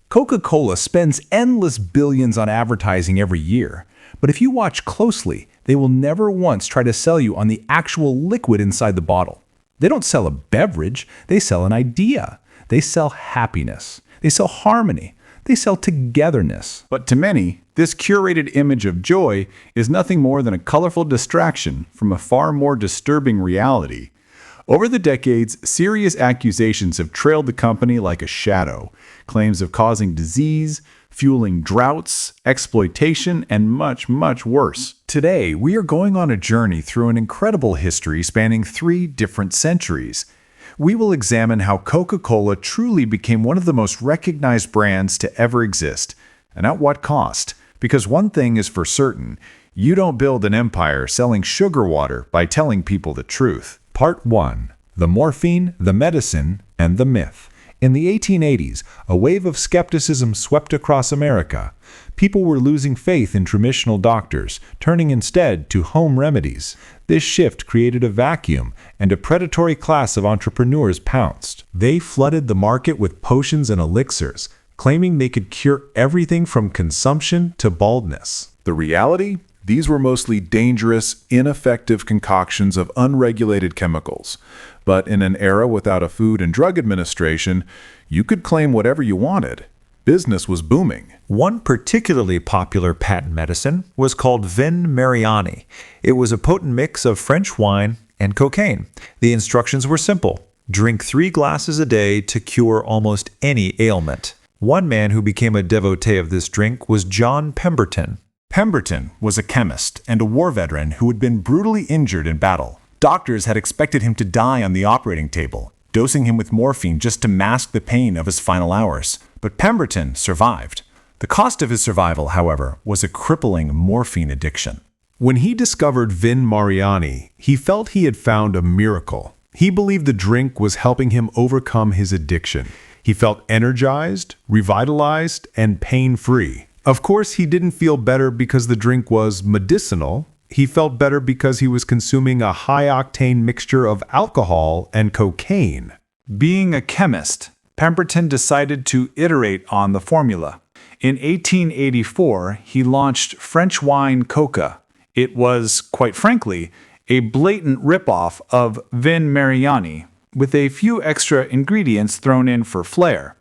Coca-Cola spends endless billions on advertising every year, but if you watch closely, they will never once try to sell you on the actual liquid inside the bottle. They don't sell a beverage, they sell an idea. They sell happiness. They sell harmony. They sell togetherness. But to many, this curated image of joy is nothing more than a colorful distraction from a far more disturbing reality. Over the decades, serious accusations have trailed the company like a shadow. Claims of causing disease, fueling droughts, exploitation, and much, much worse. Today, we are going on a journey through an incredible history spanning 3 different centuries. We will examine how Coca-Cola truly became one of the most recognized brands to ever exist, and at what cost. Because one thing is for certain, you don't build an empire selling sugar water by telling people the truth. Part 1. The morphine, the medicine, and the myth. In the 1880s, a wave of skepticism swept across America. People were losing faith in traditional doctors, turning instead to home remedies. This shift created a vacuum, and a predatory class of entrepreneurs pounced. They flooded the market with potions and elixirs, claiming they could cure everything from consumption to baldness. The reality? These were mostly dangerous, ineffective concoctions of unregulated chemicals. But in an era without a Food and Drug Administration, you could claim whatever you wanted. Business was booming. One particularly popular patent medicine was called Vin Mariani. It was a potent mix of French wine and cocaine. The instructions were simple. Drink 3 glasses a day to cure almost any ailment. One man who became a devotee of this drink was John Pemberton. Pemberton was a chemist and a war veteran who had been brutally injured in battle. Doctors had expected him to die on the operating table, dosing him with morphine just to mask the pain of his final hours. But Pemberton survived. The cost of his survival, however, was a crippling morphine addiction. When he discovered Vin Mariani, he felt he had found a miracle. He believed the drink was helping him overcome his addiction. He felt energized, revitalized, and pain-free. Of course, he didn't feel better because the drink was medicinal. He felt better because he was consuming a high-octane mixture of alcohol and cocaine. Being a chemist, Pemberton decided to iterate on the formula. In 1884, he launched French wine Coca. It was, quite frankly, a blatant ripoff of Vin Mariani, with a few extra ingredients thrown in for flair.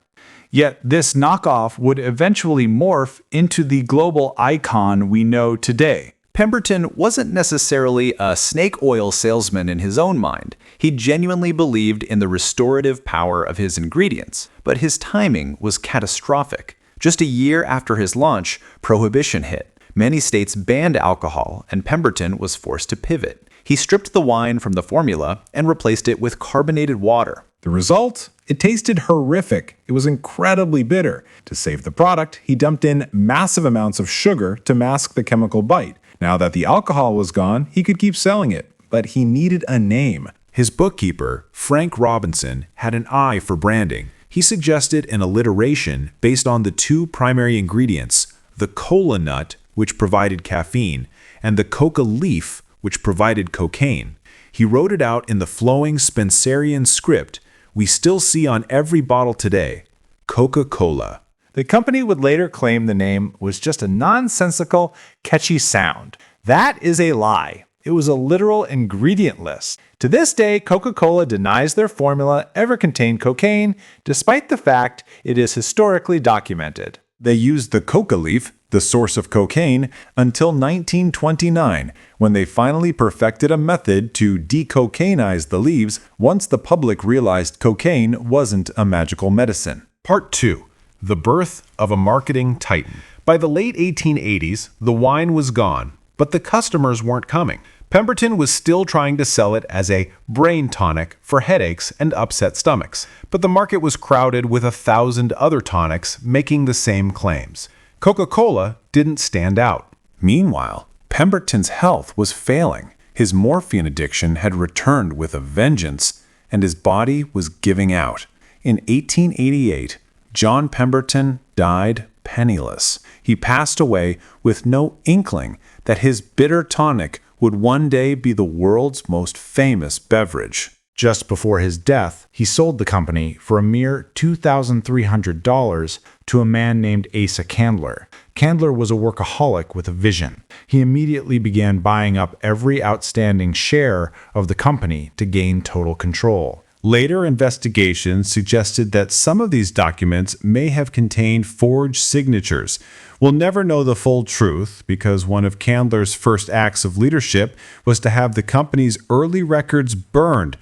Yet this knockoff would eventually morph into the global icon we know today. Pemberton wasn't necessarily a snake oil salesman in his own mind. He genuinely believed in the restorative power of his ingredients, but his timing was catastrophic. Just a year after his launch, Prohibition hit. Many states banned alcohol, and Pemberton was forced to pivot. He stripped the wine from the formula and replaced it with carbonated water. The result? It tasted horrific. It was incredibly bitter. To save the product, he dumped in massive amounts of sugar to mask the chemical bite. Now that the alcohol was gone, he could keep selling it, but he needed a name. His bookkeeper, Frank Robinson, had an eye for branding. He suggested an alliteration based on the 2 primary ingredients, the cola nut, which provided caffeine, and the coca leaf, which provided cocaine. He wrote it out in the flowing Spencerian script we still see on every bottle today, Coca-Cola. The company would later claim the name was just a nonsensical, catchy sound. That is a lie. It was a literal ingredient list. To this day, Coca-Cola denies their formula ever contained cocaine, despite the fact it is historically documented. They used the coca leaf, the source of cocaine, until 1929, when they finally perfected a method to decocainize the leaves once the public realized cocaine wasn't a magical medicine. Part 2. The birth of a marketing titan. By the late 1880s, the wine was gone, but the customers weren't coming. Pemberton was still trying to sell it as a brain tonic for headaches and upset stomachs, but the market was crowded with 1,000 other tonics making the same claims. Coca-Cola didn't stand out. Meanwhile, Pemberton's health was failing. His morphine addiction had returned with a vengeance, and his body was giving out. In 1888, John Pemberton died penniless. He passed away with no inkling that his bitter tonic would one day be the world's most famous beverage. Just before his death, he sold the company for a mere $2,300 to a man named Asa Candler. Candler was a workaholic with a vision. He immediately began buying up every outstanding share of the company to gain total control. Later investigations suggested that some of these documents may have contained forged signatures. We'll never know the full truth because one of Candler's first acts of leadership was to have the company's early records burned,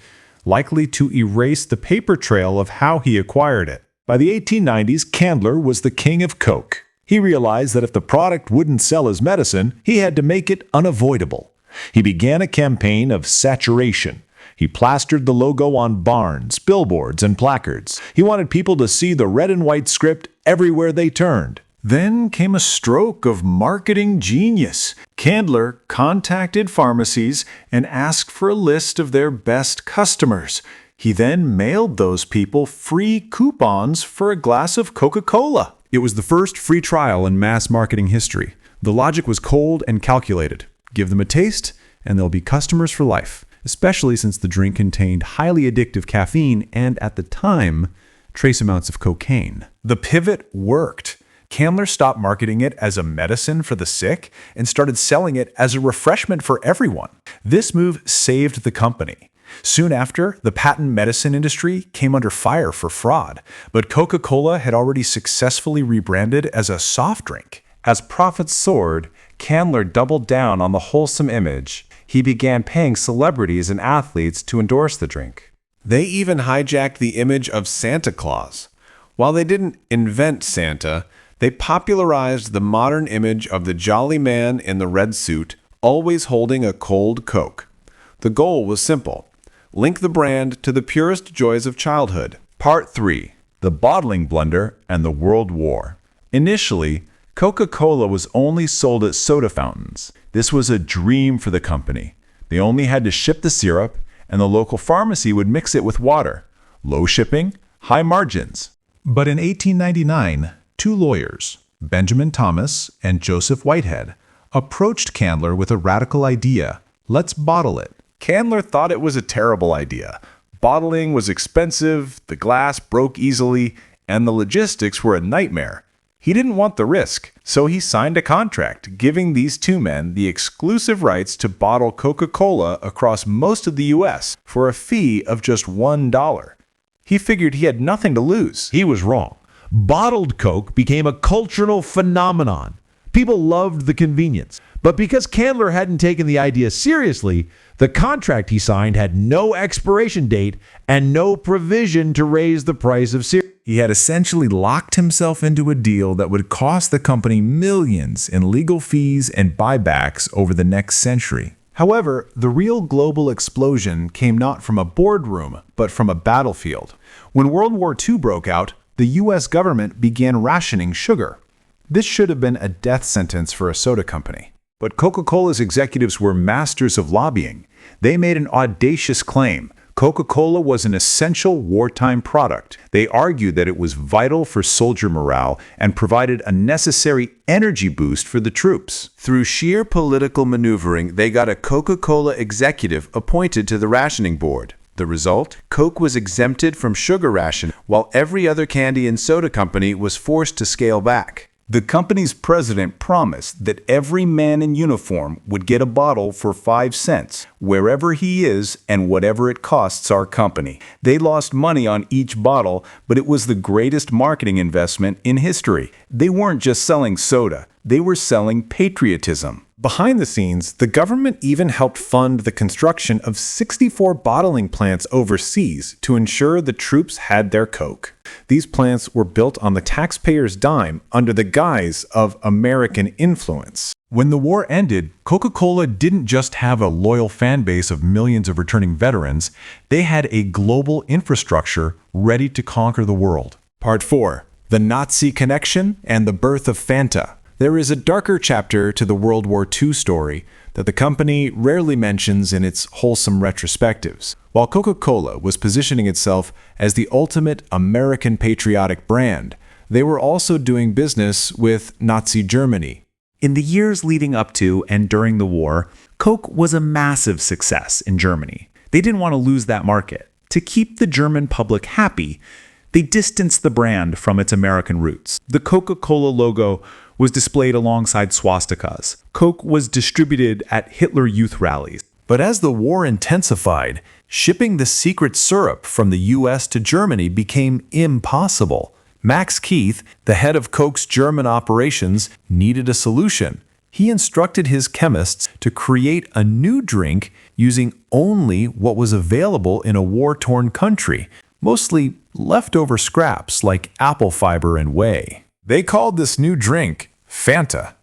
likely to erase the paper trail of how he acquired it. By the 1890s, Candler was the king of Coke. He realized that if the product wouldn't sell as medicine, he had to make it unavoidable. He began a campaign of saturation. He plastered the logo on barns, billboards, and placards. He wanted people to see the red and white script everywhere they turned. Then came a stroke of marketing genius. Candler contacted pharmacies and asked for a list of their best customers. He then mailed those people free coupons for a glass of Coca-Cola. It was the first free trial in mass marketing history. The logic was cold and calculated. Give them a taste, and they'll be customers for life, especially since the drink contained highly addictive caffeine and, at the time, trace amounts of cocaine. The pivot worked. Candler stopped marketing it as a medicine for the sick and started selling it as a refreshment for everyone. This move saved the company. Soon after, the patent medicine industry came under fire for fraud, but Coca-Cola had already successfully rebranded as a soft drink. As profits soared, Candler doubled down on the wholesome image. He began paying celebrities and athletes to endorse the drink. They even hijacked the image of Santa Claus. While they didn't invent Santa, they popularized the modern image of the jolly man in the red suit, always holding a cold Coke. The goal was simple: link the brand to the purest joys of childhood. Part 3. The Bottling Blunder and the World War. Initially, Coca-Cola was only sold at soda fountains. This was a dream for the company. They only had to ship the syrup, and the local pharmacy would mix it with water. Low shipping, high margins. But in 1899, two lawyers, Benjamin Thomas and Joseph Whitehead, approached Candler with a radical idea: let's bottle it. Candler thought it was a terrible idea. Bottling was expensive, the glass broke easily, and the logistics were a nightmare. He didn't want the risk, so he signed a contract giving these two men the exclusive rights to bottle Coca-Cola across most of the U.S. for a fee of just $1. He figured he had nothing to lose. He was wrong. Bottled Coke became a cultural phenomenon. People loved the convenience. But because Candler hadn't taken the idea seriously, the contract he signed had no expiration date and no provision to raise the price of syrup. He had essentially locked himself into a deal that would cost the company millions in legal fees and buybacks over the next century. However, the real global explosion came not from a boardroom, but from a battlefield. When World War II broke out, the U.S. government began rationing sugar. This should have been a death sentence for a soda company. But Coca-Cola's executives were masters of lobbying. They made an audacious claim: Coca-Cola was an essential wartime product. They argued that it was vital for soldier morale and provided a necessary energy boost for the troops. Through sheer political maneuvering, they got a Coca-Cola executive appointed to the rationing board. The result? Coke was exempted from sugar ration, while every other candy and soda company was forced to scale back. The company's president promised that every man in uniform would get a bottle for 5 cents, wherever he is and whatever it costs our company. They lost money on each bottle, but it was the greatest marketing investment in history. They weren't just selling soda, they were selling patriotism. Behind the scenes, the government even helped fund the construction of 64 bottling plants overseas to ensure the troops had their Coke. These plants were built on the taxpayer's dime under the guise of American influence. When the war ended, Coca-Cola didn't just have a loyal fan base of millions of returning veterans, they had a global infrastructure ready to conquer the world. Part 4. The Nazi Connection and the Birth of Fanta. There is a darker chapter to the World War II story that the company rarely mentions in its wholesome retrospectives. While Coca-Cola was positioning itself as the ultimate American patriotic brand, they were also doing business with Nazi Germany. In the years leading up to and during the war, Coke was a massive success in Germany. They didn't want to lose that market. To keep the German public happy, They distanced the brand from its American roots. The Coca-Cola logo was displayed alongside swastikas. Coke was distributed at Hitler Youth rallies. But as the war intensified, shipping the secret syrup from the US to Germany became impossible. Max Keith, the head of Coke's German operations, needed a solution. He instructed his chemists to create a new drink using only what was available in a war-torn country, mostly leftover scraps like apple fiber and whey. They called this new drink Fanta.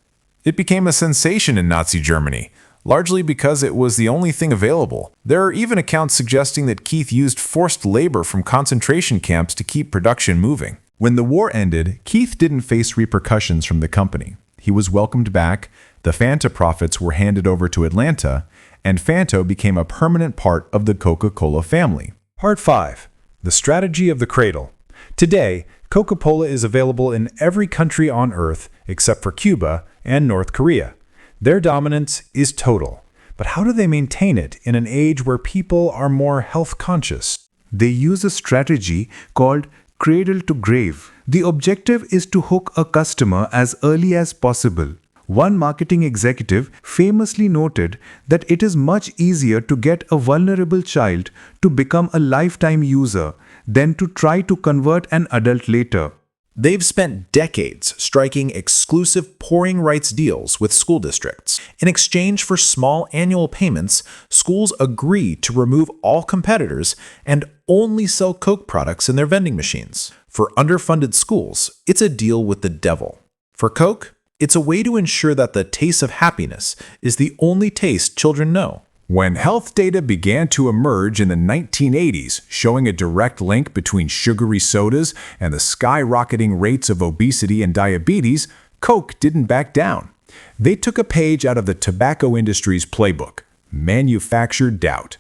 It became a sensation in Nazi Germany, largely because it was the only thing available. There are even accounts suggesting that Keith used forced labor from concentration camps to keep production moving. When the war ended, Keith didn't face repercussions from the company. He was welcomed back, the Fanta profits were handed over to Atlanta, and Fanta became a permanent part of the Coca-Cola family. Part 5. The Strategy of the Cradle. Today, Coca-Cola is available in every country on Earth except for Cuba and North Korea. Their dominance is total. But how do they maintain it in an age where people are more health conscious? They use a strategy called cradle to grave. The objective is to hook a customer as early as possible. One marketing executive famously noted that it is much easier to get a vulnerable child to become a lifetime user than to try to convert an adult later. They've spent decades striking exclusive pouring rights deals with school districts. In exchange for small annual payments, schools agree to remove all competitors and only sell Coke products in their vending machines. For underfunded schools, it's a deal with the devil. For Coke, it's a way to ensure that the taste of happiness is the only taste children know. When health data began to emerge in the 1980s, showing a direct link between sugary sodas and the skyrocketing rates of obesity and diabetes, Coke didn't back down. They took a page out of the tobacco industry's playbook, manufacture doubt.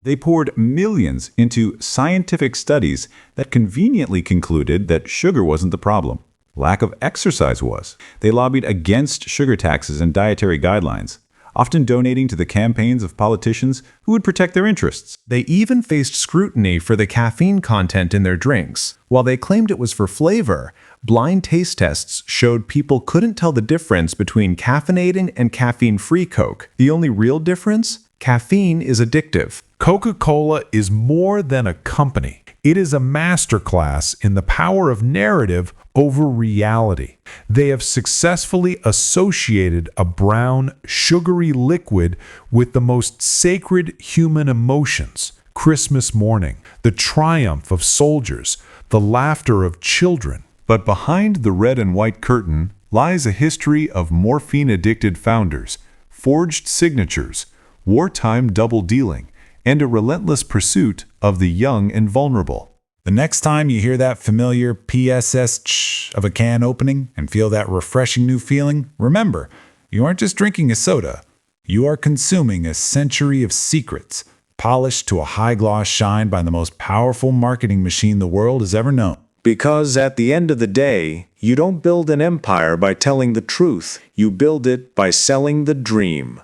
They poured millions into scientific studies that conveniently concluded that sugar wasn't the problem. Lack of exercise was. They lobbied against sugar taxes and dietary guidelines, often donating to the campaigns of politicians who would protect their interests. They even faced scrutiny for the caffeine content in their drinks. While they claimed it was for flavor, blind taste tests showed people couldn't tell the difference between caffeinated and caffeine-free Coke. The only real difference? Caffeine is addictive. Coca-Cola is more than a company. It is a masterclass in the power of narrative over reality. They have successfully associated a brown, sugary liquid with the most sacred human emotions: Christmas morning, the triumph of soldiers, the laughter of children. But behind the red and white curtain lies a history of morphine-addicted founders, forged signatures, wartime double-dealing, and a relentless pursuit of the young and vulnerable. The next time you hear that familiar PSS ch of a can opening and feel that refreshing new feeling, remember, you aren't just drinking a soda. You are consuming a century of secrets, polished to a high-gloss shine by the most powerful marketing machine the world has ever known. Because at the end of the day, you don't build an empire by telling the truth. You build it by selling the dream.